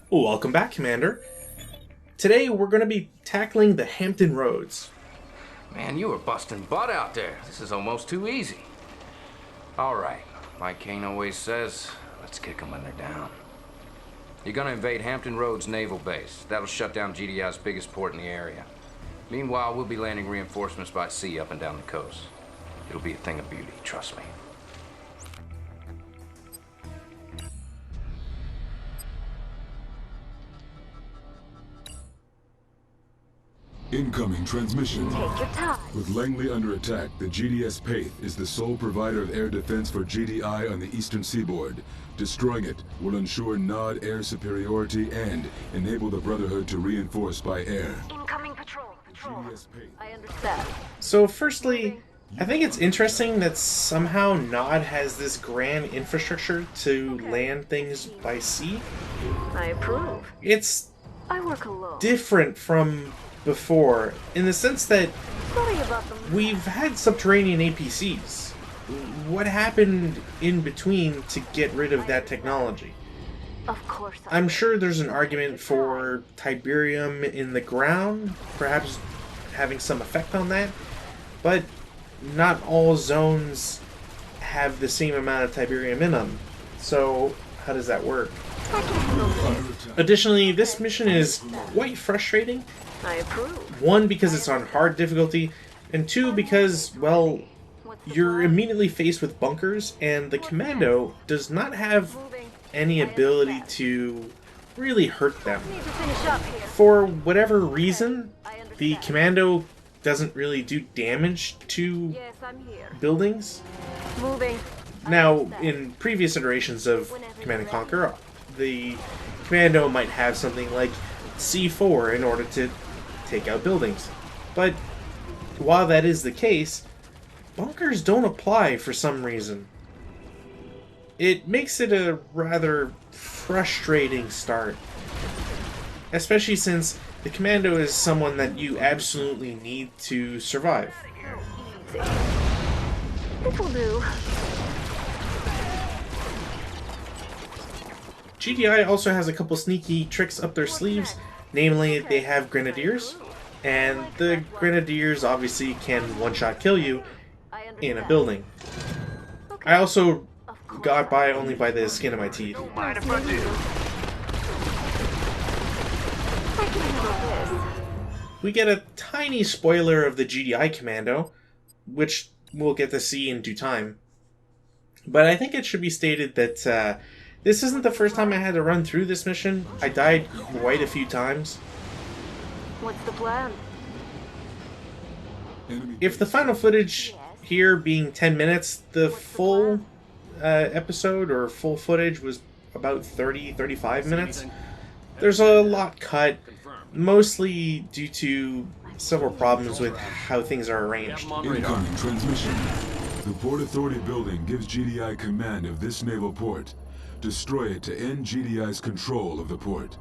Welcome back, Commander. Today we're going to be tackling the Hampton Roads. Man, you were busting butt out there. This is almost too easy. All right, like Kane always says, let's kick them when they're down. You're gonna invade Hampton Roads naval base. That'll shut down GDI's biggest port in the area. Meanwhile, we'll be landing reinforcements by sea up and down the coast. It'll be a thing of beauty, trust me. Incoming transmission. Take your time. With Langley under attack, the GDS Paith is the sole provider of air defense for GDI on the eastern seaboard. Destroying it will ensure Nod air superiority and enable the Brotherhood to reinforce by air. Incoming patrol. GDS Paith. I understand. So firstly, I think it's interesting that somehow Nod has this grand infrastructure to land things by sea. I approve. It's I work alone. different from before, in the sense that Sorry about the we've had subterranean APCs. What happened in between to get rid of that technology? Of course. I'm sure there's an argument for Tiberium in the ground, perhaps having some effect on that, but not all zones have the same amount of Tiberium in them. So, how does that work? I can handle this. Additionally, this mission is quite frustrating. I approve. One, because it's on hard difficulty, and two, because, well, you're immediately faced with bunkers, and the commando does not have any ability to really hurt them. Need to finish up here. For whatever reason, the commando doesn't really do damage to Yes, I'm here. buildings. Moving. Now, in previous iterations of Command and Conquer, the commando might have something like C4 in order to take out buildings. But while that is the case, bunkers don't apply for some reason. It makes it a rather frustrating start. Especially since the commando is someone that you absolutely need to survive. Easy. It will do. GDI also has a couple sneaky tricks up their sleeves, namely they have grenadiers, and the grenadiers obviously can one-shot kill you I understand. in a building. I also got by only by the skin of my teeth. Mind if I do? I can handle this. We get a tiny spoiler of the GDI commando, which we'll get to see in due time. But I think it should be stated that this isn't the first time I had to run through this mission. I died quite a few times. What's the plan? Enemy If the final footage here being 10 minutes, the full episode or full footage was about 30-35 minutes. There's a lot cut, mostly due to several problems with how things are arranged. Incoming transmission. The Port Authority building gives GDI command of this naval port. Destroy it to end GDI's control of the port.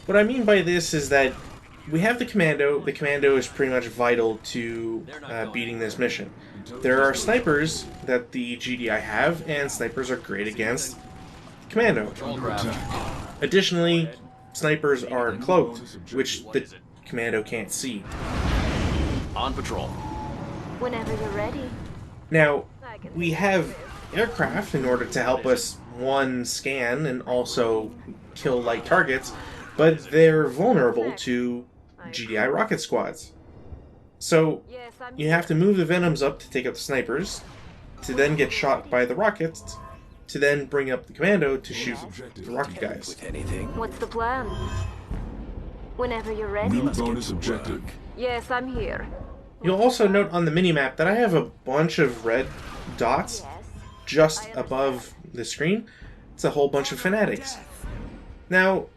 What I mean by this is that we have the commando. The commando is pretty much vital to beating this mission. There are snipers that the GDI have, and snipers are great against commando. Under attack. Additionally, snipers are cloaked, which the commando can't see. On patrol. Whenever you're ready. Now, we have aircraft in order to help us, one, scan and also kill light targets, but they're vulnerable to GDI rocket squads. So, Yes, I'm you have to move the Venoms up to take out the snipers, to then get shot by the rockets, to then bring up the commando to shoot the rocket guys. Anything? What's the plan? Whenever you're ready. New bonus objective. Yes, I'm here. You'll also note on the minimap that I have a bunch of red dots Yes. just above the screen. It's a whole bunch of fanatics. Now,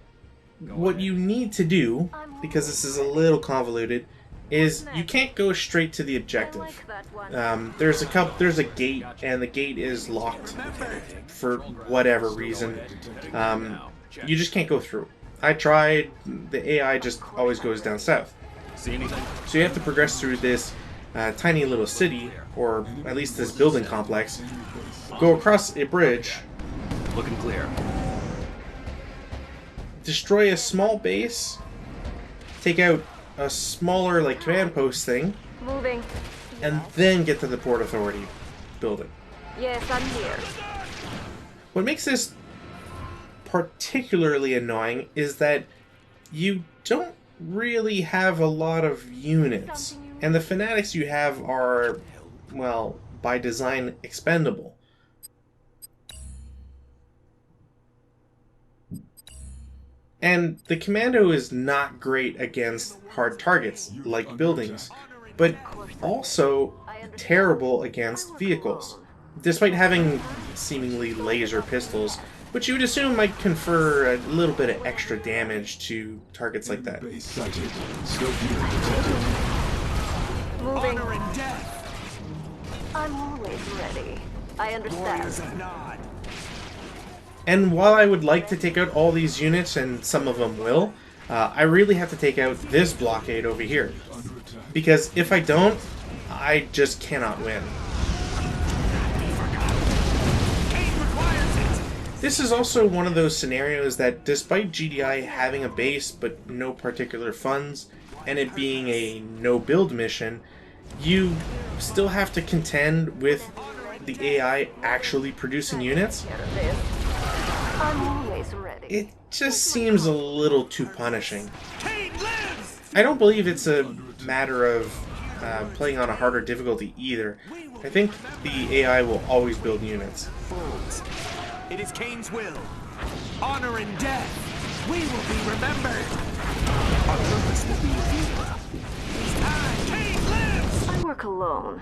what you need to do, because this is a little convoluted, is you can't go straight to the I objective. like that one. There's a gate, and the gate is locked for whatever reason. You just can't go through. I tried. The AI just always goes down south. See anything? So you have to progress through this tiny little city, or at least this building complex, go across a bridge, Looking clear. destroy a small base, take out a smaller like command post thing, Moving. and then get to the Port Authority building. Yes, I'm here. What makes this particularly annoying is that you don't really have a lot of units, and the fanatics you have are, well, by design, expendable. And the commando is not great against hard targets, like buildings, but also terrible against vehicles. Despite having seemingly laser pistols, which you would assume might confer a little bit of extra damage to targets like that. Base sighted. Stealth unit detected. Moving. Honor and death. I'm always ready. I understand. Warriors of Nod. And while I would like to take out all these units, and some of them will, I really have to take out this blockade over here. Because if I don't, I just cannot win. This is also one of those scenarios that, despite GDI having a base but no particular funds, and it being a no-build mission, you still have to contend with the AI actually producing units. I'm always ready. It just seems a little too punishing. I don't believe it's a matter of playing on a harder difficulty either. I think the AI will always build units. Bulls. It is Kane's will. Honor and death. We will be remembered. Our purpose will be revealed. It's time. Kane lives! I work alone.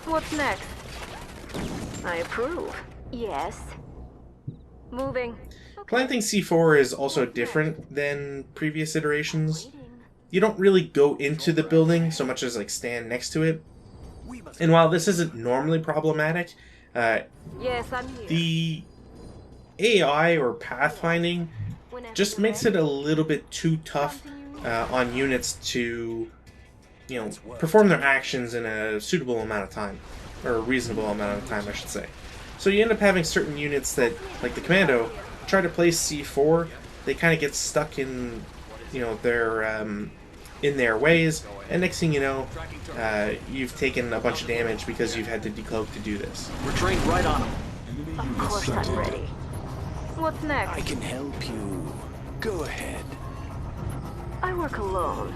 What's next? I approve. Yes. Moving. Planting C4 is also different than previous iterations. You don't really go into the building so much as like stand next to it. And while this isn't normally problematic, Yes, I'm here. the AI or pathfinding just makes it a little bit too tough on units to, you know, perform their actions in a suitable amount of time, or a reasonable amount of time, I should say. So you end up having certain units that, like the commando, try to place C4. They kind of get stuck in, you know, in their ways, and next thing you know, you've taken a bunch of damage because you've had to decloak to do this. We're trained right on them. Enemy Of unit course I'm sighted. ready. What's I next? can help you. Go ahead. I work alone.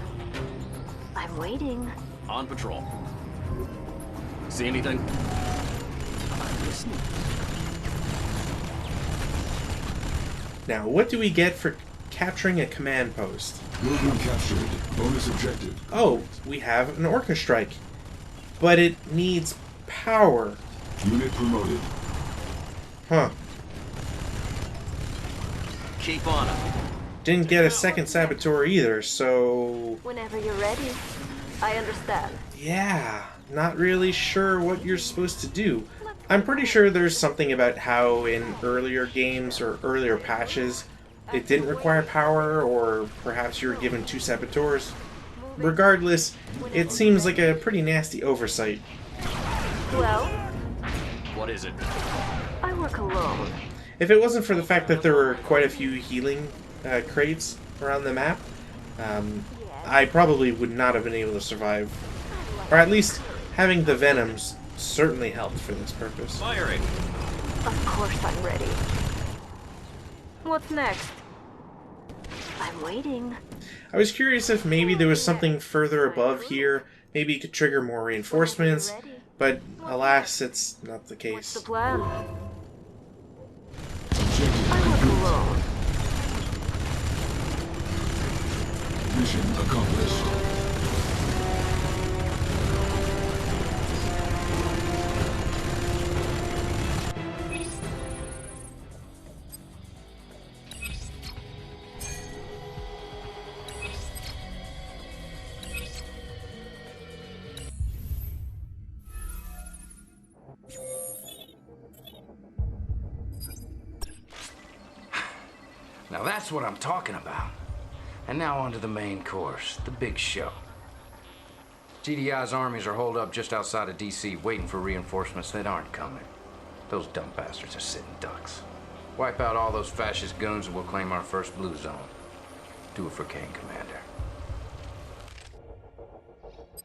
I'm waiting. On patrol. See anything? I'm listening. Now, what do we get for capturing a command post? Building captured. Bonus objective. Oh, we have an orca strike. But it needs power. Unit promoted. Huh. Keep on them. Didn't get a second saboteur either, so... Whenever you're ready. I understand. yeah, not really sure what you're supposed to do. I'm pretty sure there's something about how in earlier games or earlier patches it didn't require power, or perhaps you were given 2 saboteurs. Regardless, it seems like a pretty nasty oversight. Well, What is it? I work alone. If it wasn't for the fact that there were quite a few healing crates around the map, I probably would not have been able to survive. Or at least having the Venoms certainly helped for this purpose. Firing. Of course I'm ready. What's next? I'm waiting. I was curious if maybe there was something further above here, maybe you could trigger more reinforcements, but alas, it's not the What's the case. plan? Objective I work complete. alone. Mission accomplished. Now that's what I'm talking about. And now on to the main course, the big show. GDI's armies are holed up just outside of DC waiting for reinforcements that aren't coming. Those dumb bastards are sitting ducks. Wipe out all those fascist goons and we'll claim our first blue zone. Do it for Kane, Commander.